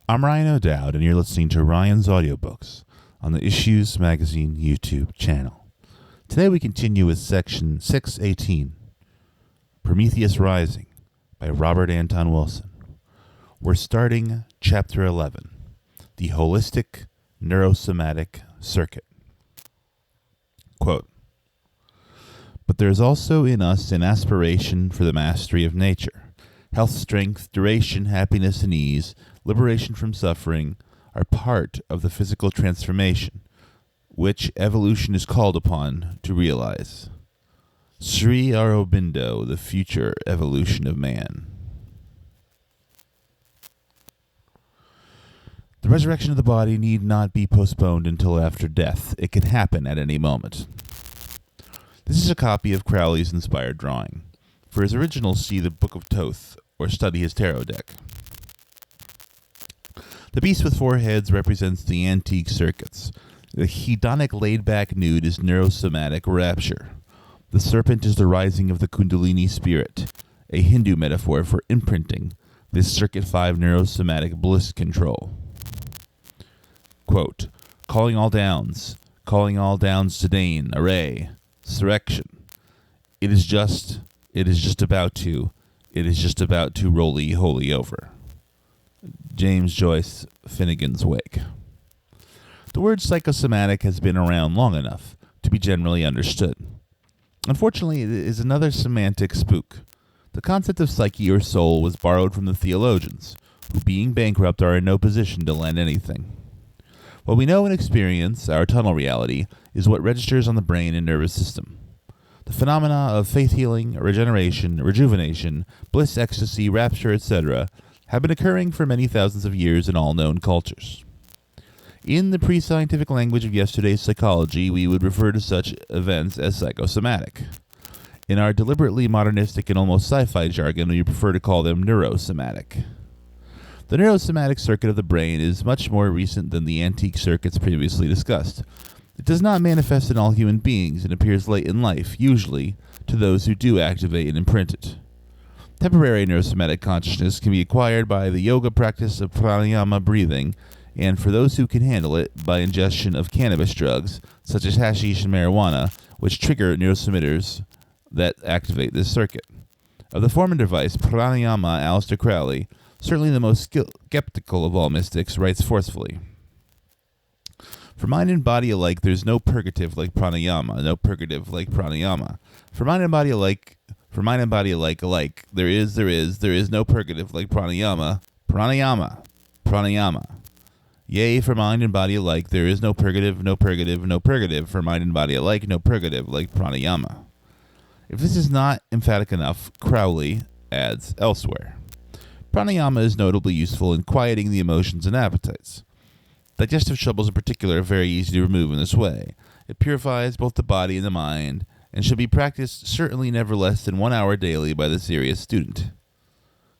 I'm Ryan O'Dowd, and you're listening to Ryan's Audiobooks on the Issues Magazine YouTube channel. Today we continue with section 618, Prometheus Rising, by Robert Anton Wilson. We're starting Chapter 11, the Holistic Neurosomatic Circuit. Quote, "But there is also in us an aspiration for the mastery of nature. Health, strength, duration, happiness, and ease, liberation from suffering, are part of the physical transformation, which evolution is called upon to realize. Sri Aurobindo, the future evolution of man." The resurrection of the body need not be postponed until after death. It can happen at any moment. This is a copy of Crowley's inspired drawing. For his original, see the Book of Thoth, or study his tarot deck. The beast with four heads represents the antique circuits. The hedonic laid-back nude is neurosomatic rapture. The serpent is the rising of the Kundalini spirit, a Hindu metaphor for imprinting this Circuit 5 neurosomatic bliss control. Quote, calling all downs sedain, array, surrection. It is just about to roly holy over. James Joyce, Finnegan's Wake. The word psychosomatic has been around long enough to be generally understood. Unfortunately, it is another semantic spook. The concept of psyche or soul was borrowed from the theologians, who, being bankrupt, are in no position to lend anything. What we know and experience, our tunnel reality, is what registers on the brain and nervous system. The phenomena of faith healing, regeneration, rejuvenation, bliss, ecstasy, rapture, etc., have been occurring for many thousands of years in all known cultures. In the pre-scientific language of yesterday's psychology, we would refer to such events as psychosomatic. In our deliberately modernistic and almost sci-fi jargon, we prefer to call them neurosomatic. The neurosomatic circuit of the brain is much more recent than the antique circuits previously discussed. It does not manifest in all human beings and appears late in life, usually to those who do activate and imprint it. Temporary neurosomatic consciousness can be acquired by the yoga practice of pranayama breathing, and for those who can handle it, by ingestion of cannabis drugs, such as hashish and marijuana, which trigger neurotransmitters that activate this circuit. Of the former device, pranayama, Aleister Crowley, certainly the most skeptical of all mystics, writes forcefully, "For mind and body alike, there's no purgative like pranayama, no purgative like pranayama. For mind and body alike, there is no purgative like pranayama, pranayama. Yea, for mind and body alike, there is no purgative, for mind and body alike, no purgative like pranayama." If this is not emphatic enough, Crowley adds elsewhere, "Pranayama is notably useful in quieting the emotions and appetites. Digestive troubles in particular are very easy to remove in this way. It purifies both the body and the mind, and should be practiced certainly never less than 1 hour daily by the serious student."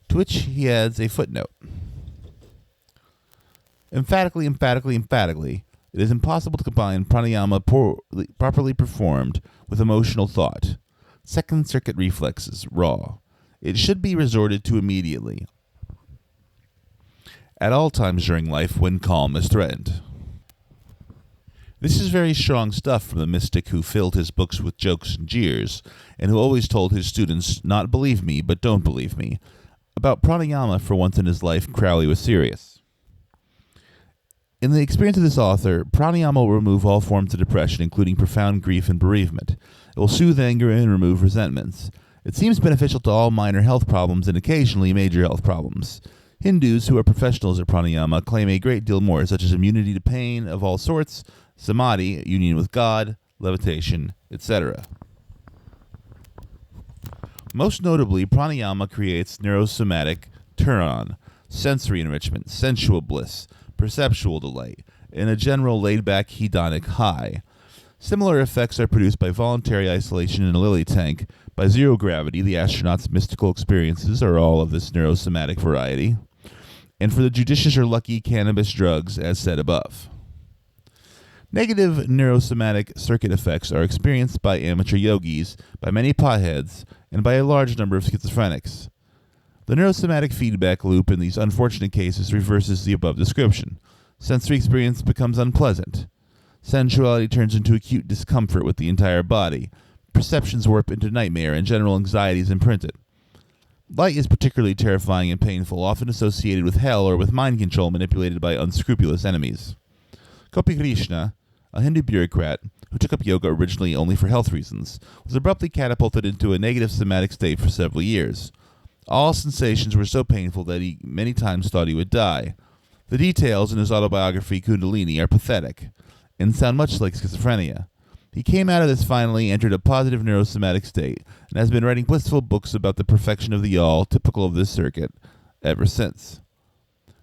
To which he adds a footnote. Emphatically, it is impossible to combine pranayama properly performed with emotional thought. Second circuit reflexes, raw. It should be resorted to immediately, at all times during life when calm is threatened. This is very strong stuff from the mystic who filled his books with jokes and jeers, and who always told his students, not believe me, but don't believe me. About pranayama, for once in his life, Crowley was serious. In the experience of this author, pranayama will remove all forms of depression, including profound grief and bereavement. It will soothe anger and remove resentments. It seems beneficial to all minor health problems and occasionally major health problems. Hindus, who are professionals at pranayama, claim a great deal more, such as immunity to pain of all sorts, samadhi, union with God, levitation, etc. Most notably, pranayama creates neurosomatic turn-on, sensory enrichment, sensual bliss, perceptual delight, and a general laid-back hedonic high. Similar effects are produced by voluntary isolation in a lily tank. By zero gravity, the astronaut's mystical experiences are all of this neurosomatic variety. And for the judicious or lucky, cannabis drugs, as said above. Negative neurosomatic circuit effects are experienced by amateur yogis, by many potheads, and by a large number of schizophrenics. The neurosomatic feedback loop in these unfortunate cases reverses the above description. Sensory experience becomes unpleasant. Sensuality turns into acute discomfort with the entire body. Perceptions warp into nightmare, and general anxiety is imprinted. Light is particularly terrifying and painful, often associated with hell or with mind control manipulated by unscrupulous enemies. Gopi Krishna, a Hindu bureaucrat who took up yoga originally only for health reasons, was abruptly catapulted into a negative somatic state for several years. All sensations were so painful that he many times thought he would die. The details in his autobiography, Kundalini, are pathetic and sound much like schizophrenia. He came out of this finally, entered a positive neurosomatic state, and has been writing blissful books about the perfection of the all, typical of this circuit, ever since.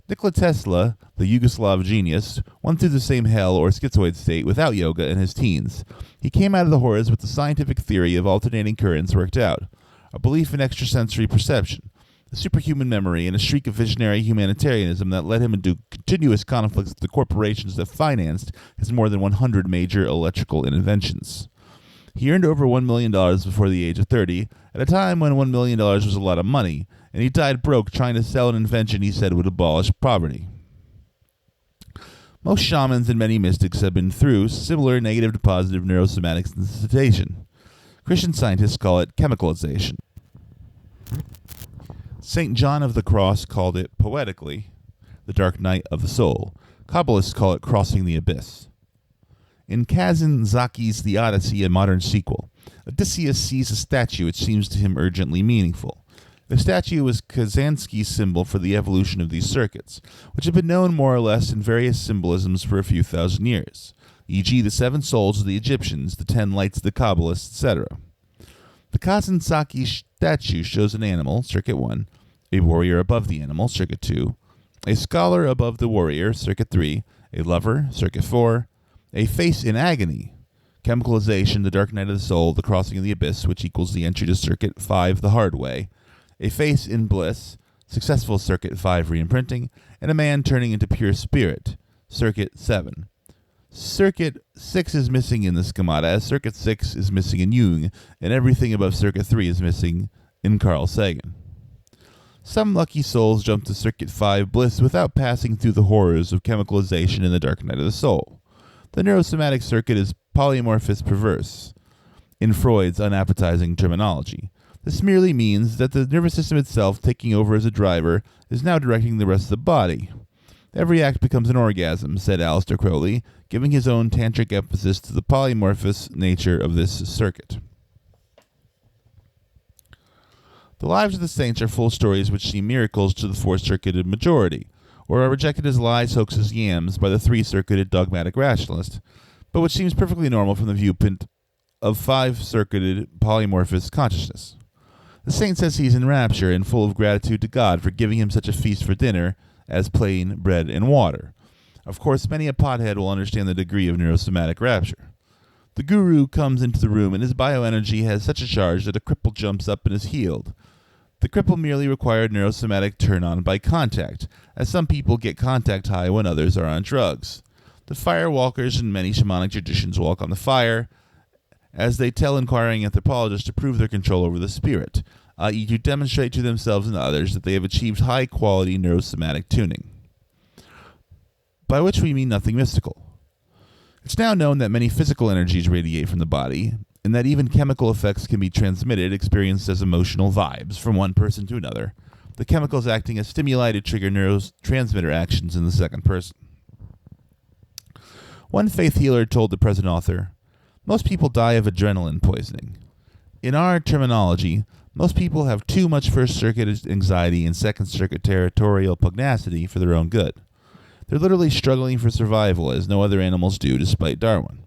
Nikola Tesla, the Yugoslav genius, went through the same hell or schizoid state without yoga in his teens. He came out of the horrors with the scientific theory of alternating currents worked out, a belief in extrasensory perception, a superhuman memory, and a streak of visionary humanitarianism that led him into continuous conflicts with the corporations that financed his more than 100 major electrical inventions. He earned over $1 million before the age of 30, at a time when $1 million was a lot of money, and he died broke trying to sell an invention he said would abolish poverty. Most shamans and many mystics have been through similar negative to positive neurosomatic sensitization. Christian scientists call it chemicalization. St. John of the Cross called it, poetically, the dark night of the soul. Kabbalists call it crossing the abyss. In Kazan Zaki's The Odyssey, a modern sequel, Odysseus sees a statue which seems to him urgently meaningful. The statue was Kazansky's symbol for the evolution of these circuits, which have been known more or less in various symbolisms for a few thousand years, e.g. the 7 souls of the Egyptians, the 10 lights of the Kabbalists, etc. The Kazanzaki statue shows an animal, circuit 1, a warrior above the animal, circuit 2, a scholar above the warrior, circuit 3, a lover, circuit 4, a face in agony, chemicalization, the dark night of the soul, the crossing of the abyss, which equals the entry to circuit 5, the hard way, a face in bliss, successful circuit 5 reimprinting, and a man turning into pure spirit, circuit 7. Circuit 6 is missing in the schemata, as circuit 6 is missing in Jung, and everything above circuit 3 is missing in Carl Sagan. Some lucky souls jump to circuit 5 bliss without passing through the horrors of chemicalization in the dark night of the soul. The neurosomatic circuit is polymorphous perverse, in Freud's unappetizing terminology. This merely means that the nervous system itself, taking over as a driver, is now directing the rest of the body. Every act becomes an orgasm, said Aleister Crowley, giving his own tantric emphasis to the polymorphous nature of this circuit. The lives of the saints are full stories which seem miracles to the four-circuited majority, or are rejected as lies, hoaxes, yams by the three-circuited dogmatic rationalist, but which seems perfectly normal from the viewpoint of five-circuited polymorphous consciousness. The saint says he is in rapture and full of gratitude to God for giving him such a feast for dinner as plain bread and water. Of course, many a pothead will understand the degree of neurosomatic rapture. The guru comes into the room and his bioenergy has such a charge that a cripple jumps up and is healed. The cripple merely required neurosomatic turn-on by contact, as some people get contact high when others are on drugs. The fire walkers in many shamanic traditions walk on the fire, as they tell inquiring anthropologists to prove their control over the spirit, i.e. to demonstrate to themselves and others that they have achieved high-quality neurosomatic tuning, by which we mean nothing mystical. It's now known that many physical energies radiate from the body, and that even chemical effects can be transmitted, experienced as emotional vibes from one person to another, the chemicals acting as stimuli to trigger neurotransmitter actions in the second person. One faith healer told the present author, "Most people die of adrenaline poisoning. In our terminology, most people have too much first-circuit anxiety and second-circuit territorial pugnacity for their own good. They're literally struggling for survival, as no other animals do, despite Darwin.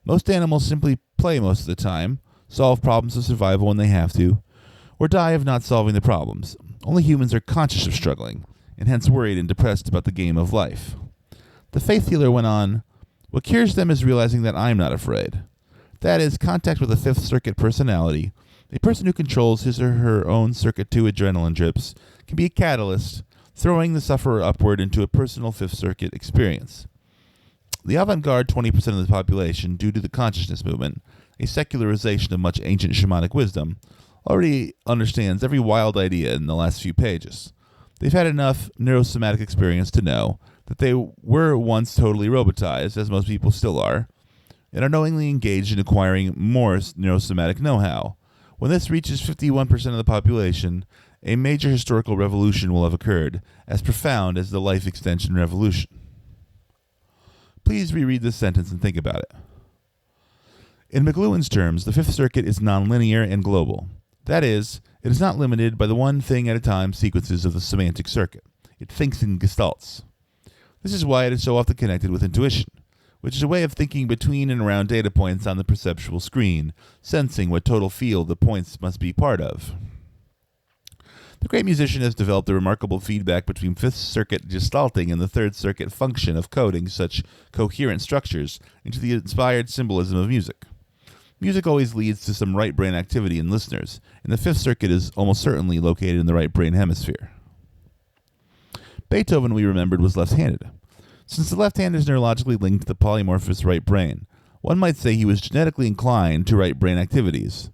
Most animals simply play most of the time, solve problems of survival when they have to, or die of not solving the problems. Only humans are conscious of struggling, and hence worried and depressed about the game of life." The faith healer went on, "What cures them is realizing that I'm not afraid. That is, contact with a fifth circuit personality, a person who controls his or her own circuit 2 adrenaline drips, can be a catalyst, throwing the sufferer upward into a personal fifth circuit experience. The avant-garde 20% of the population, due to the consciousness movement, a secularization of much ancient shamanic wisdom, already understands every wild idea in the last few pages. They've had enough neurosomatic experience to know that they were once totally robotized, as most people still are, and are knowingly engaged in acquiring more neurosomatic know-how. When this reaches 51% of the population, a major historical revolution will have occurred, as profound as the life extension revolution. Please reread this sentence and think about it. In McLuhan's terms, the Fifth Circuit is nonlinear and global. That is, it is not limited by the one thing at a time sequences of the semantic circuit. It thinks in gestalts. This is why it is so often connected with intuition, which is a way of thinking between and around data points on the perceptual screen, sensing what total field the points must be part of. The great musician has developed a remarkable feedback between Fifth Circuit gestalting and the Third Circuit function of coding such coherent structures into the inspired symbolism of music. Music always leads to some right brain activity in listeners, and the Fifth Circuit is almost certainly located in the right brain hemisphere. Beethoven, we remembered, was left-handed. Since the left hand is neurologically linked to the polymorphous right brain, one might say he was genetically inclined to right brain activities.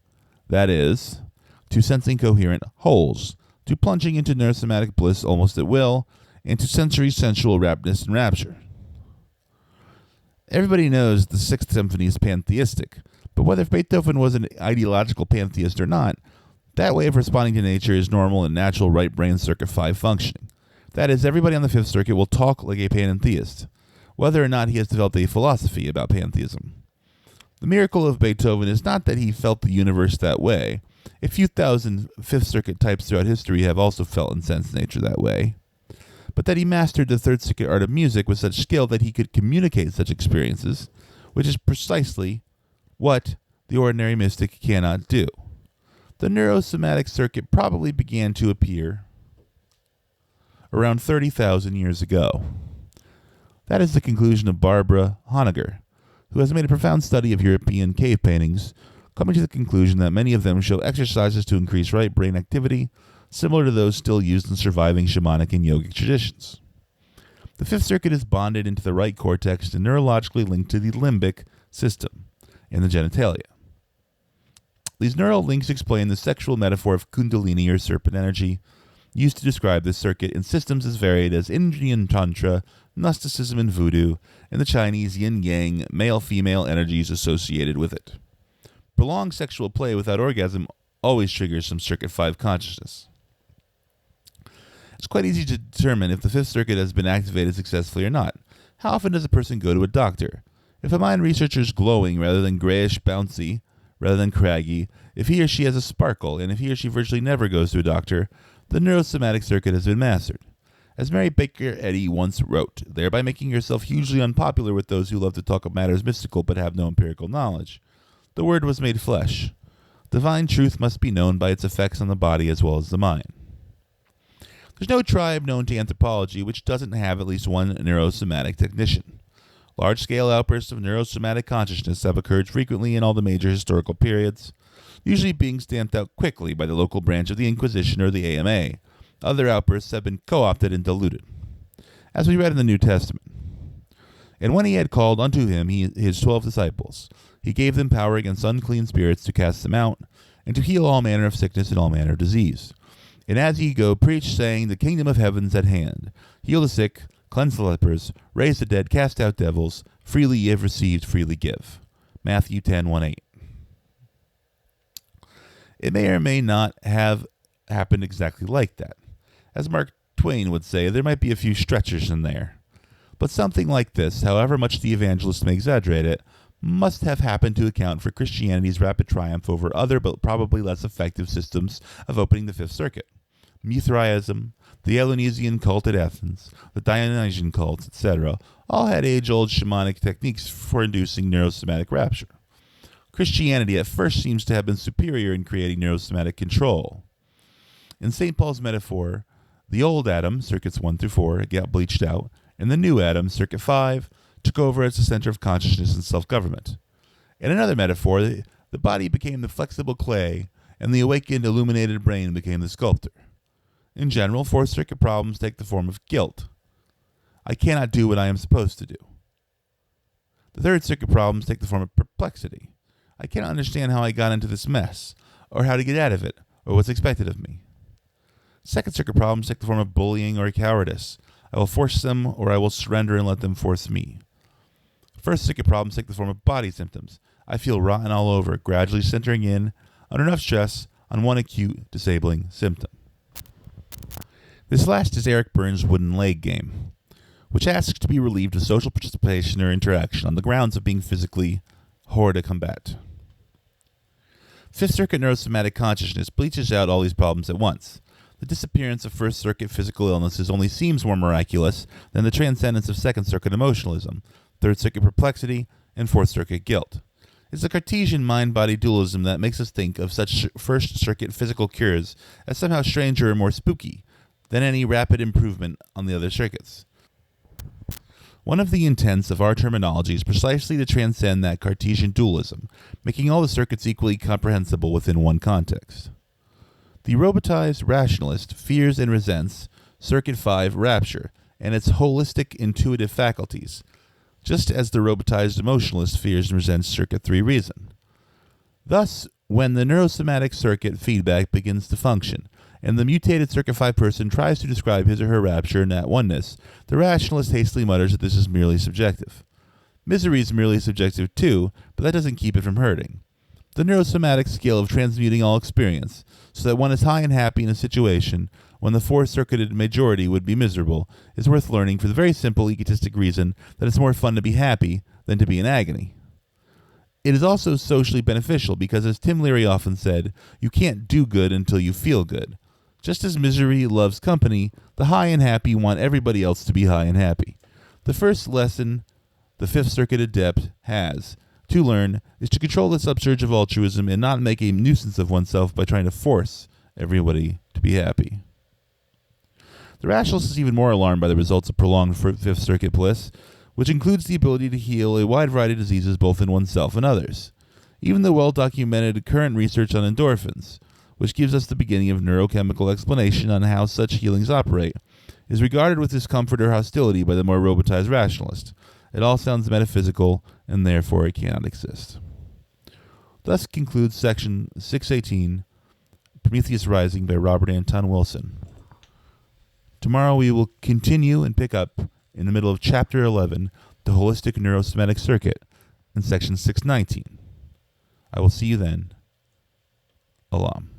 That is, to sensing coherent wholes, to plunging into neurosomatic bliss almost at will, and to sensory sensual raptness and rapture. Everybody knows the Sixth Symphony is pantheistic, but whether Beethoven was an ideological pantheist or not, that way of responding to nature is normal and natural right brain circuit 5 functioning. That is, everybody on the Fifth Circuit will talk like a pantheist, whether or not he has developed a philosophy about pantheism. The miracle of Beethoven is not that he felt the universe that way. A few thousand Fifth Circuit types throughout history have also felt and sensed nature that way, but that he mastered the Third Circuit art of music with such skill that he could communicate such experiences, which is precisely what the ordinary mystic cannot do. The neurosomatic circuit probably began to appear around 30,000 years ago. That is the conclusion of Barbara Honegger, who has made a profound study of European cave paintings, coming to the conclusion that many of them show exercises to increase right brain activity, similar to those still used in surviving shamanic and yogic traditions. The Fifth Circuit is bonded into the right cortex and neurologically linked to the limbic system and the genitalia. These neural links explain the sexual metaphor of kundalini or serpent energy, used to describe this circuit in systems as varied as Indian Tantra, Gnosticism and Voodoo, and the Chinese yin-yang, male-female energies associated with it. Prolonged sexual play without orgasm always triggers some Circuit 5 consciousness. It's quite easy to determine if the Fifth Circuit has been activated successfully or not. How often does a person go to a doctor? If a mind researcher is glowing rather than grayish bouncy, rather than craggy, if he or she has a sparkle, and if he or she virtually never goes to a doctor, the neurosomatic circuit has been mastered. As Mary Baker Eddy once wrote, thereby making yourself hugely unpopular with those who love to talk of matters mystical but have no empirical knowledge. The Word was made flesh. Divine truth must be known by its effects on the body as well as the mind. There's no tribe known to anthropology which doesn't have at least one neurosomatic technician. Large-scale outbursts of neurosomatic consciousness have occurred frequently in all the major historical periods, usually being stamped out quickly by the local branch of the Inquisition or the AMA. Other outbursts have been co-opted and diluted, as we read in the New Testament. And when he had called unto him his 12 disciples, he gave them power against unclean spirits to cast them out, and to heal all manner of sickness and all manner of disease. And as ye go, preach, saying, the kingdom of heaven is at hand. Heal the sick, cleanse the lepers, raise the dead, cast out devils. Freely ye have received, freely give. Matthew 10:1-8. It may or may not have happened exactly like that. As Mark Twain would say, there might be a few stretchers in there. But something like this, however much the evangelist may exaggerate it, must have happened to account for Christianity's rapid triumph over other but probably less effective systems of opening the Fifth Circuit. Mithraism, the Eleusian cult at Athens, the Dionysian cults, etc., all had age-old shamanic techniques for inducing neurosomatic rapture. Christianity at first seems to have been superior in creating neurosomatic control. In St. Paul's metaphor, the old Adam, circuits 1 through 4, got bleached out, and the new Adam, circuit 5, took over as the center of consciousness and self-government. In another metaphor, the body became the flexible clay, and the awakened, illuminated brain became the sculptor. In general, Fourth Circuit problems take the form of guilt. I cannot do what I am supposed to do. The Third Circuit problems take the form of perplexity. I cannot understand how I got into this mess. or how to get out of it, or what's expected of me. Second circuit problems take the form of bullying or cowardice. I will force them, or I will surrender and let them force me. First circuit problems take the form of body symptoms. I feel rotten all over, gradually centering in, under enough stress, on one acute, disabling symptom. This last is Eric Burns' wooden leg game, which asks to be relieved of social participation or interaction on the grounds of being physically hors de combat. Fifth circuit neurosomatic consciousness bleaches out all these problems at once. The disappearance of first circuit physical illnesses only seems more miraculous than the transcendence of second circuit emotionalism, third circuit perplexity, and fourth circuit guilt. It's the Cartesian mind-body dualism that makes us think of such first circuit physical cures as somehow stranger or more spooky than any rapid improvement on the other circuits. One of the intents of our terminology is precisely to transcend that Cartesian dualism, making all the circuits equally comprehensible within one context. The robotized rationalist fears and resents Circuit 5 rapture and its holistic intuitive faculties, just as the robotized emotionalist fears and resents Circuit 3 reason. Thus, when the neurosomatic circuit feedback begins to function, and the mutated Circuit 5 person tries to describe his or her rapture in that oneness, the rationalist hastily mutters that this is merely subjective. Misery is merely subjective too, but that doesn't keep it from hurting. The neurosomatic skill of transmuting all experience, so that one is high and happy in a situation when the four-circuited majority would be miserable, is worth learning for the very simple egotistic reason that it's more fun to be happy than to be in agony. It is also socially beneficial because, as Tim Leary often said, you can't do good until you feel good. Just as misery loves company, the high and happy want everybody else to be high and happy. The first lesson the Fifth Circuit adept has to learn is to control this upsurge of altruism and not make a nuisance of oneself by trying to force everybody to be happy. The rationalist is even more alarmed by the results of prolonged Fifth Circuit bliss, which includes the ability to heal a wide variety of diseases both in oneself and others. Even the well-documented current research on endorphins, which gives us the beginning of neurochemical explanation on how such healings operate, is regarded with discomfort or hostility by the more robotized rationalist. It all sounds metaphysical, and therefore it cannot exist. Thus concludes section 618, Prometheus Rising by Robert Anton Wilson. Tomorrow we will continue and pick up in the middle of chapter 11, the holistic neurosomatic circuit, in section 619. I will see you then. Alam.